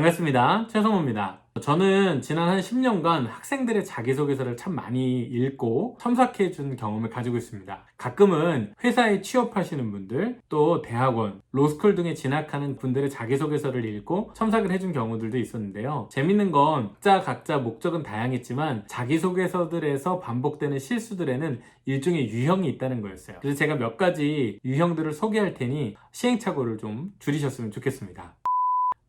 반갑습니다. 최성호입니다. 저는 지난 한 10년간 학생들의 자기소개서를 참 많이 읽고 첨삭해준 경험을 가지고 있습니다. 가끔은 회사에 취업하시는 분들, 또 대학원, 로스쿨 등에 진학하는 분들의 자기소개서를 읽고 첨삭을 해준 경우들도 있었는데요. 재밌는 건 각자 목적은 다양했지만 자기소개서들에서 반복되는 실수들에는 일종의 유형이 있다는 거였어요. 그래서 제가 몇 가지 유형들을 소개할 테니 시행착오를 좀 줄이셨으면 좋겠습니다.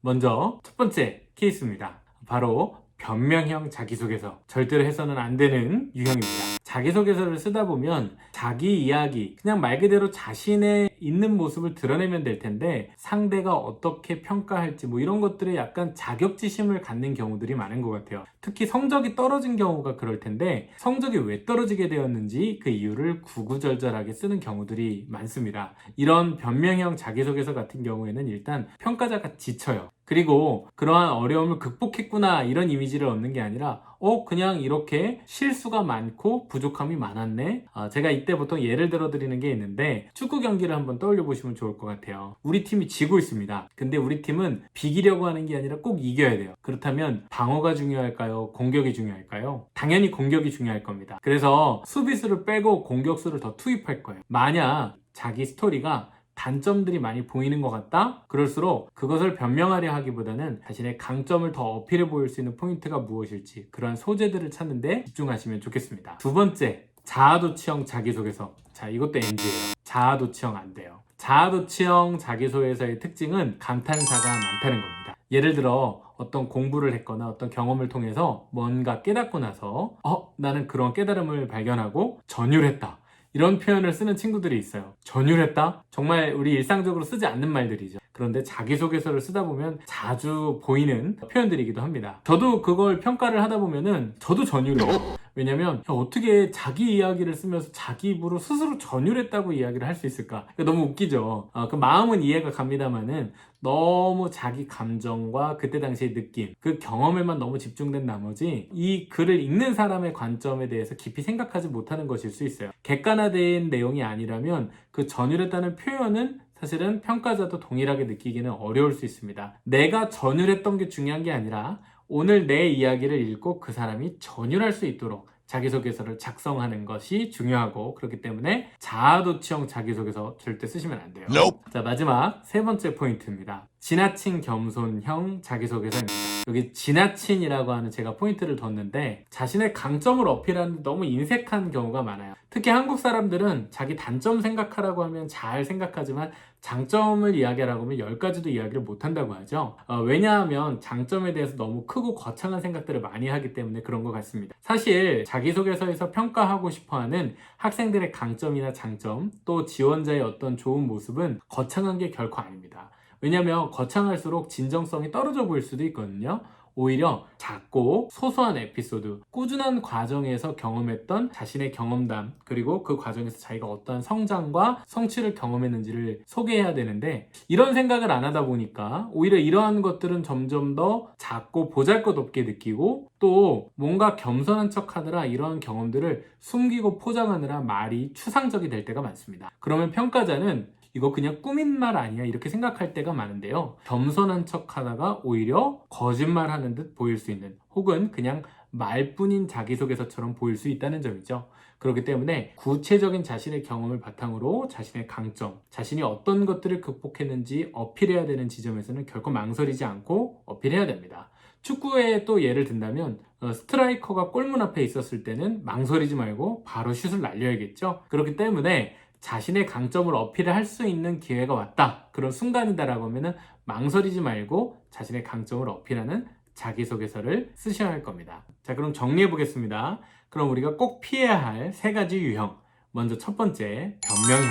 먼저 첫 번째 케이스입니다. 바로 변명형 자기소개서. 절대로 해서는 안 되는 유형입니다. 자기소개서를 쓰다 보면 자기 이야기, 그냥 말 그대로 자신의 있는 모습을 드러내면 될 텐데 상대가 어떻게 평가할지 이런 것들에 약간 자격지심을 갖는 경우들이 많은 것 같아요. 특히 성적이 떨어진 경우가 그럴 텐데 성적이 왜 떨어지게 되었는지 그 이유를 구구절절하게 쓰는 경우들이 많습니다. 이런 변명형 자기소개서 같은 경우에는 일단 평가자가 지쳐요. 그리고 그러한 어려움을 극복했구나 이런 이미지를 얻는 게 아니라 그냥 이렇게 실수가 많고 부족함이 많았네. 제가 이때 보통 예를 들어 드리는 게 있는데 축구 경기를 한번 떠올려 보시면 좋을 것 같아요. 우리 팀이 지고 있습니다. 근데 우리 팀은 비기려고 하는 게 아니라 꼭 이겨야 돼요. 그렇다면 방어가 중요할까요? 공격이 중요할까요? 당연히 공격이 중요할 겁니다. 그래서 수비수를 빼고 공격수를 더 투입할 거예요. 만약 자기 스토리가 단점들이 많이 보이는 것 같다? 그럴수록 그것을 변명하려 하기보다는 자신의 강점을 더 어필해 보일 수 있는 포인트가 무엇일지 그런 소재들을 찾는 데 집중하시면 좋겠습니다. 두 번째, 자아도취형 자기소개서. 자, 이것도 NG예요. 자아도취형 안 돼요. 자아도취형 자기소개서의 특징은 감탄사가 많다는 겁니다. 예를 들어 어떤 공부를 했거나 어떤 경험을 통해서 뭔가 깨닫고 나서 나는 그런 깨달음을 발견하고 전율했다. 이런 표현을 쓰는 친구들이 있어요. 전율했다? 정말 우리 일상적으로 쓰지 않는 말들이죠. 그런데 자기소개서를 쓰다 보면 자주 보이는 표현들이기도 합니다. 저도 그걸 평가를 하다 보면은 저도 전율해요. 왜냐면 어떻게 자기 이야기를 쓰면서 자기 입으로 스스로 전율했다고 이야기를 할 수 있을까? 너무 웃기죠. 그 마음은 이해가 갑니다만은 너무 자기 감정과 그때 당시의 느낌, 그 경험에만 너무 집중된 나머지 이 글을 읽는 사람의 관점에 대해서 깊이 생각하지 못하는 것일 수 있어요. 객관화된 내용이 아니라면 그 전율했다는 표현은 사실은 평가자도 동일하게 느끼기는 어려울 수 있습니다. 내가 전율했던 게 중요한 게 아니라 오늘 내 이야기를 읽고 그 사람이 전율할 수 있도록 자기소개서를 작성하는 것이 중요하고, 그렇기 때문에 자아도취형 자기소개서 절대 쓰시면 안 돼요. 자, 마지막 세 번째 포인트입니다. 지나친 겸손형 자기소개서입니다. 여기 지나친이라고 하는 제가 포인트를 뒀는데 자신의 강점을 어필하는데 너무 인색한 경우가 많아요. 특히 한국 사람들은 자기 단점 생각하라고 하면 잘 생각하지만 장점을 이야기하라고 하면 10가지도 이야기를 못한다고 하죠. 왜냐하면 장점에 대해서 너무 크고 거창한 생각들을 많이 하기 때문에 그런 것 같습니다. 사실 자기소개서에서 평가하고 싶어하는 학생들의 강점이나 장점, 또 지원자의 어떤 좋은 모습은 거창한 게 결코 아닙니다. 왜냐하면 거창할수록 진정성이 떨어져 보일 수도 있거든요. 오히려 작고 소소한 에피소드, 꾸준한 과정에서 경험했던 자신의 경험담, 그리고 그 과정에서 자기가 어떠한 성장과 성취를 경험했는지를 소개해야 되는데 이런 생각을 안 하다 보니까 오히려 이러한 것들은 점점 더 작고 보잘것없게 느끼고 또 뭔가 겸손한 척 하느라 이런 경험들을 숨기고 포장하느라 말이 추상적이 될 때가 많습니다. 그러면 평가자는 이거 그냥 꾸민 말 아니야 이렇게 생각할 때가 많은데요. 겸손한 척 하다가 오히려 거짓말하는 듯 보일 수 있는, 혹은 그냥 말뿐인 자기소개서처럼 보일 수 있다는 점이죠. 그렇기 때문에 구체적인 자신의 경험을 바탕으로 자신의 강점, 자신이 어떤 것들을 극복했는지 어필해야 되는 지점에서는 결코 망설이지 않고 어필해야 됩니다. 축구에 또 예를 든다면 스트라이커가 골문 앞에 있었을 때는 망설이지 말고 바로 슛을 날려야겠죠. 그렇기 때문에 자신의 강점을 어필을 할 수 있는 기회가 왔다, 그런 순간이다라고 하면은 망설이지 말고 자신의 강점을 어필하는 자기소개서를 쓰셔야 할 겁니다. 자, 그럼 정리해 보겠습니다. 그럼 우리가 꼭 피해야 할 세 가지 유형. 먼저 첫 번째, 변명형.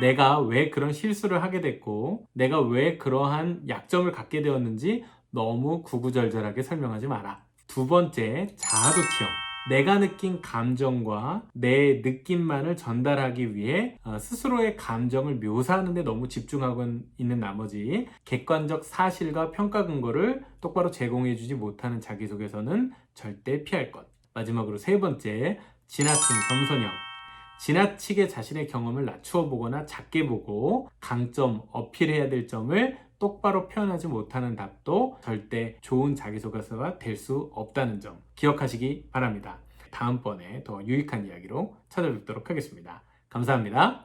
내가 왜 그런 실수를 하게 됐고 내가 왜 그러한 약점을 갖게 되었는지 너무 구구절절하게 설명하지 마라. 두 번째, 자아도취형. 내가 느낀 감정과 내 느낌만을 전달하기 위해 스스로의 감정을 묘사하는 데 너무 집중하고 있는 나머지 객관적 사실과 평가 근거를 똑바로 제공해주지 못하는 자기소개서는 절대 피할 것. 마지막으로 세 번째, 지나친 겸손형. 지나치게 자신의 경험을 낮추어 보거나 작게 보고 강점, 어필해야 될 점을 똑바로 표현하지 못하는 답도 절대 좋은 자기소개서가 될 수 없다는 점 기억하시기 바랍니다. 다음번에 더 유익한 이야기로 찾아뵙도록 하겠습니다. 감사합니다.